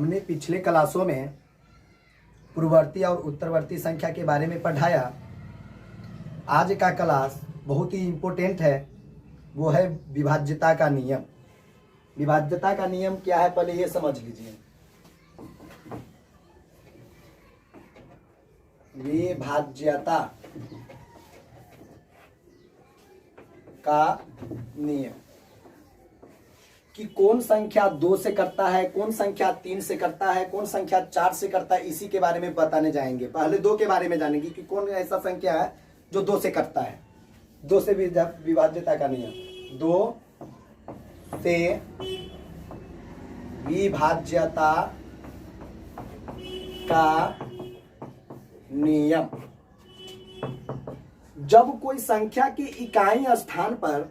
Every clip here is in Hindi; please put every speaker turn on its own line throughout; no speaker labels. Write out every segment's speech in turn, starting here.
हमने पिछले क्लासों में पूर्ववर्ती और उत्तरवर्ती संख्या के बारे में पढ़ाया। आज का क्लास बहुत ही इम्पोर्टेंट है, वो है विभाज्यता का नियम। विभाज्यता का नियम क्या है पहले ये समझ लीजिए। विभाज्यता का नियम कि कौन संख्या 2 से करता है, कौन संख्या 3 से करता है, कौन संख्या 4 से करता है, इसी के बारे में बताने जाएंगे। पहले 2 के बारे में जानेंगे कि कौन ऐसा संख्या है जो 2 से करता है। 2 से विभाज्यता का नियम, 2 से विभाज्यता का नियम। जब कोई संख्या के इकाई स्थान पर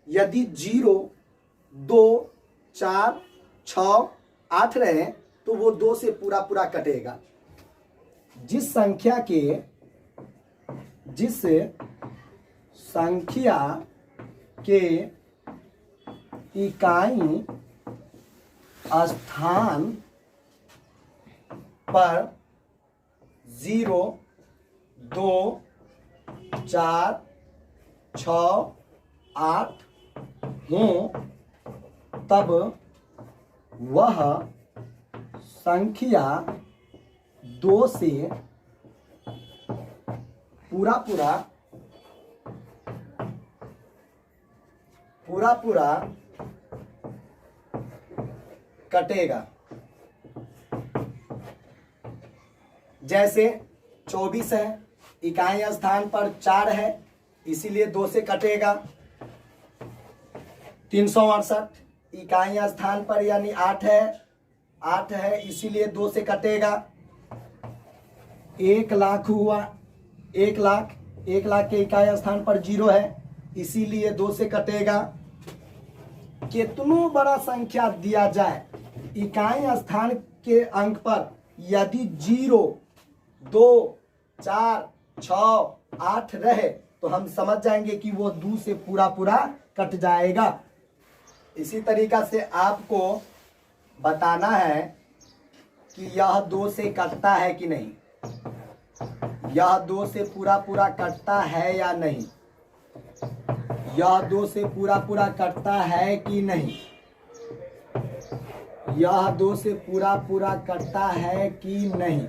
यदि 0, 2, 4, 6, 8 रहे तो वो 2 से पूरा कटेगा। जिस संख्या के इकाई स्थान पर 0, 2, 4, 6, 8 हों तब वह संख्या 2 से पूरा कटेगा। जैसे 24 है, इकाई स्थान पर 4 है, इसीलिए 2 से कटेगा। 368 इकाई स्थान पर यानी 8 है, इसीलिए 2 से कटेगा। 1 लाख हुआ, 1 लाख के इकाई स्थान पर 0 है, इसीलिए 2 से कटेगा। कितनों बड़ा संख्या दिया जाए, इकाई स्थान के अंक पर यदि 0, 2, 4, 6, 8 रहे तो हम समझ जाएंगे कि वो 2 से पूरा कट जाएगा। इसी तरीका से आपको बताना है कि यह 2 से कटता है कि नहीं, यह 2 से पूरा कटता है या नहीं, यह 2 से पूरा कटता है कि नहीं, यह 2 से पूरा कटता है कि नहीं।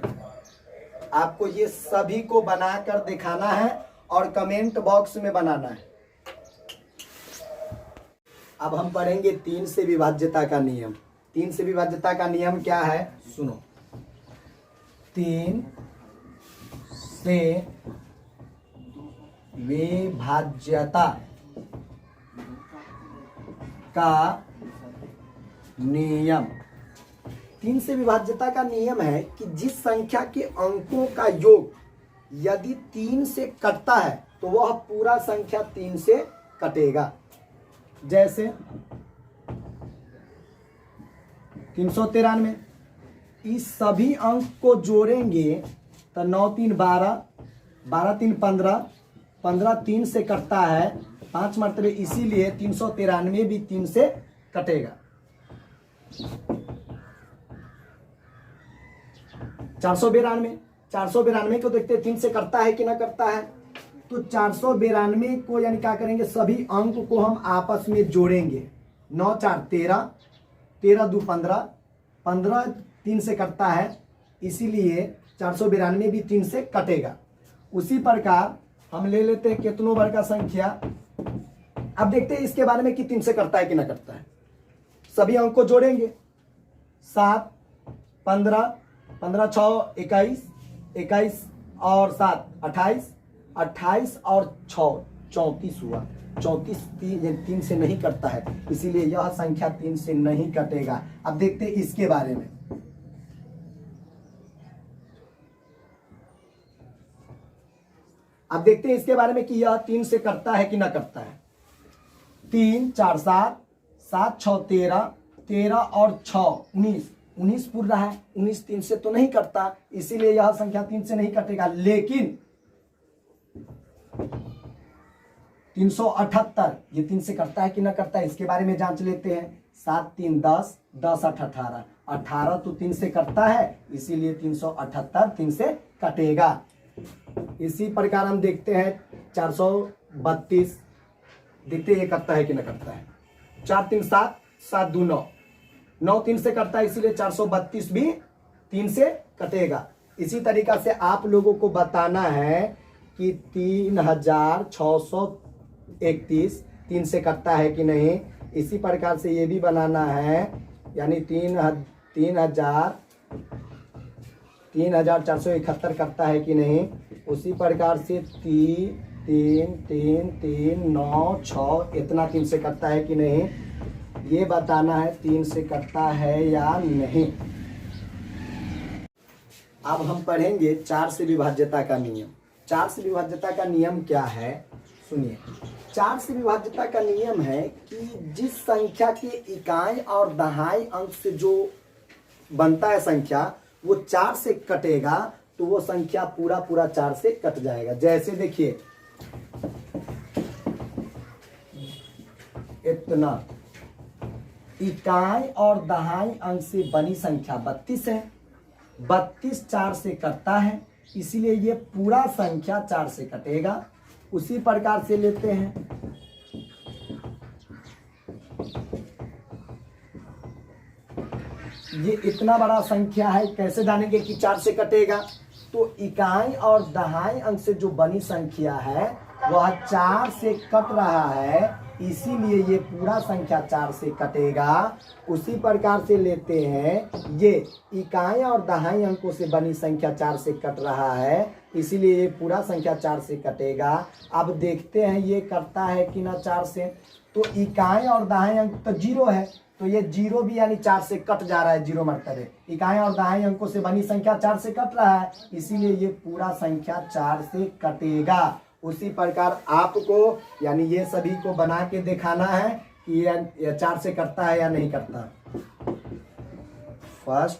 आपको ये सभी को बनाकर दिखाना है और कमेंट बॉक्स में बनाना है। अब हम पढ़ेंगे 3 से विभाज्यता का नियम। 3 से विभाज्यता का नियम क्या है सुनो। 3 से विभाज्यता का नियम। 3 से विभाज्यता का नियम है कि जिस संख्या के अंकों का योग यदि 3 से कटता है तो वह पूरा संख्या 3 से कटेगा। जैसे 393, इस सभी अंक को जोड़ेंगे तो 9 3 12, 12 3 15, 15 3 से कटता है 5 मरतबे, इसीलिए 393 भी 3 से कटेगा। 492 को देखते 3 से करता है कि ना करता है। तो 492 को यानी क्या करेंगे, सभी अंक को हम आपस में जोड़ेंगे। 9 4 13, 13 2 15, 15 3 से कटता है, इसीलिए 492 भी 3 से कटेगा। उसी प्रकार हम ले लेते हैं कितनों बार का संख्या। अब देखते हैं इसके बारे में कि 3 से करता है कि ना करता है। सभी अंक को जोड़ेंगे। 7 15, 15 6 21, 21 और 7 28, 28 और 6 34 हुआ। 34 3 से नहीं कटता है, इसीलिए यह संख्या 3 से नहीं कटेगा। अब देखते हैं इसके बारे में। अब देखते हैं इसके बारे में कि यह 3 से करता है कि ना करता है। 3 4 7, 7 6 13, 13 और 6 19, 19 पूर रहा है, 19 3 से तो नहीं कटता, इसीलिए यह संख्या 3 से नहीं कटेगा। लेकिन 378 ये 3 से करता है कि ना करता है, इसके बारे में जांच लेते हैं। 7 3 10, 10 8 18, 18 तो 3 से कटता है, इसीलिए 378 3 से कटेगा। इसी प्रकार हम देखते हैं 432, देखते हैं ये कटता है कि ना कटता है। 4 3 7, 7 2 9, 9 3 से कटता है, इसीलिए 432 भी 3 से कटेगा। इसी तरीका से आप लोगों को बताना है कि 3631 3 से कटता है कि नहीं। इसी प्रकार से ये भी बनाना है, यानी 3471 कटता है कि नहीं। उसी प्रकार से 3 3 3 3 9 6 इतना 3 से कटता है कि नहीं, ये बताना है 3 से कटता है या नहीं। अब हम पढ़ेंगे 4 से विभाज्यता का नियम। 4 से विभाज्यता का नियम क्या है, सुनिए। 4 से विभाज्यता का नियम है कि जिस संख्या के इकाई और दहाई अंक से जो बनता है संख्या, वो 4 से कटेगा तो वो संख्या पूरा 4 से कट जाएगा। जैसे देखिए, इतना इकाई और दहाई अंक से बनी संख्या 32 है। 32 4 से कटता है, इसलिए ये पूरा संख्या 4 से कटेगा। उसी प्रकार से लेते हैं, ये इतना बड़ा संख्या है, कैसे जानेंगे कि 4 से कटेगा। तो इकाई और दहाई अंक से जो बनी संख्या है वह 4 से कट रहा है, इसीलिए ये पूरा संख्या 4 से कटेगा। उसी प्रकार से लेते हैं, ये इकाई और दहाई अंकों से बनी संख्या 4 से कट रहा है, इसीलिए ये पूरा संख्या 4 से कटेगा। अब देखते हैं ये कटता है कि ना 4 से। तो इकाई और दहाई अंक तो 0 है, तो ये 0 भी यानी 4 से कट जा रहा है, 0 मरतबे। इकाई और दहाई अंकों से बनी संख्या 4 से कट रहा है, इसीलिए ये पूरा संख्या 4 से कटेगा। उसी प्रकार आपको यानी ये सभी को बना के दिखाना है कि ये 4 से कटता है या नहीं कटता। फर्स्ट,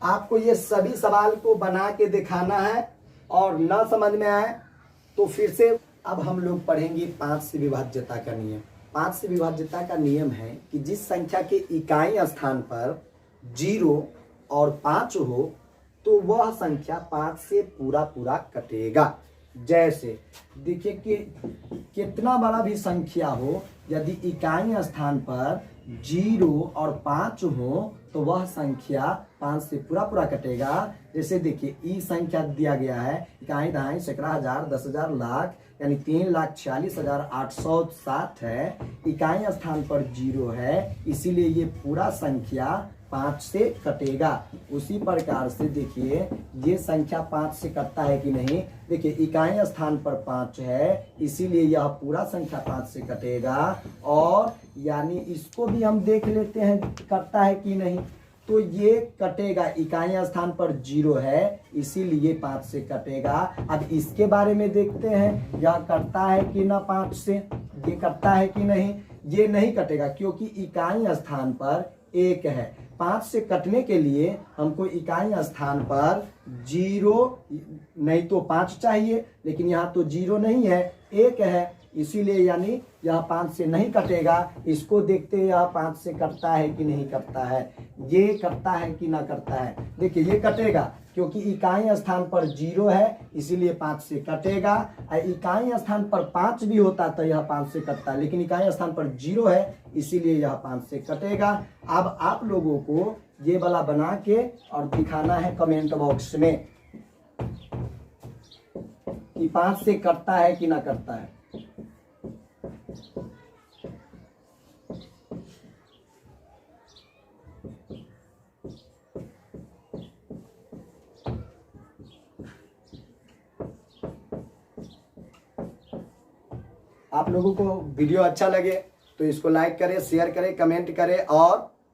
आपको ये सभी सवाल को बना के दिखाना है, और ना समझ में आए तो फिर से। अब हम लोग पढ़ेंगे 5 से विभाज्यता का नियम। 5 से विभाज्यता का नियम है कि जिस संख्या के इकाई स्थान पर 0 और 5 हो तो वह संख्या 5 से पूरा कटेगा। जैसे देखिए कि कितना बड़ा भी संख्या हो, यदि इकाई स्थान पर 0 और 5 हो तो वह संख्या 5 से पूरा कटेगा। जैसे देखिए, ई संख्या दिया गया है, इकाई दहाई सैकड़ा हजार 10,000 लाख, यानी 3,46,807 है। इकाई स्थान पर 0 है, इसीलिए ये पूरा संख्या 5 से कटेगा। उसी प्रकार से देखिए, ये संख्या 5 से कटता है कि नहीं। देखिए, इकाई स्थान पर 5 है, इसीलिए यह पूरा संख्या 5 से कटेगा। और यानी इसको भी हम देख लेते हैं कटता है कि नहीं। तो ये कटेगा, इकाई स्थान पर 0 है, इसीलिए 5 से कटेगा। अब इसके बारे में देखते हैं, यह कटता है कि ना 5 से, ये कटता है कि नहीं। ये नहीं कटेगा क्योंकि इकाई स्थान पर 1 है। 5 से कटने के लिए हमको इकाई स्थान पर 0 नहीं तो 5 चाहिए, लेकिन यहाँ तो 0 नहीं है, 1 है, इसीलिए यानी यह 5 से नहीं कटेगा। इसको देखते हैं, यह 5 से कटता है कि नहीं कटता है। ये कटता है कि ना करता है। देखिए, ये कटेगा क्योंकि इकाई स्थान पर 0 है, इसीलिए 5 से कटेगा। इकाई स्थान पर 5 भी होता तो यह 5 से कटता, लेकिन इकाई स्थान पर 0 है, इसीलिए यह 5 से कटेगा। अब आप लोगों को ये वाला बना के और दिखाना है कमेंट बॉक्स में कि 5 से कटता है कि ना कटता है। आप लोगों को वीडियो अच्छा लगे तो इसको लाइक करें, शेयर करें, कमेंट करें और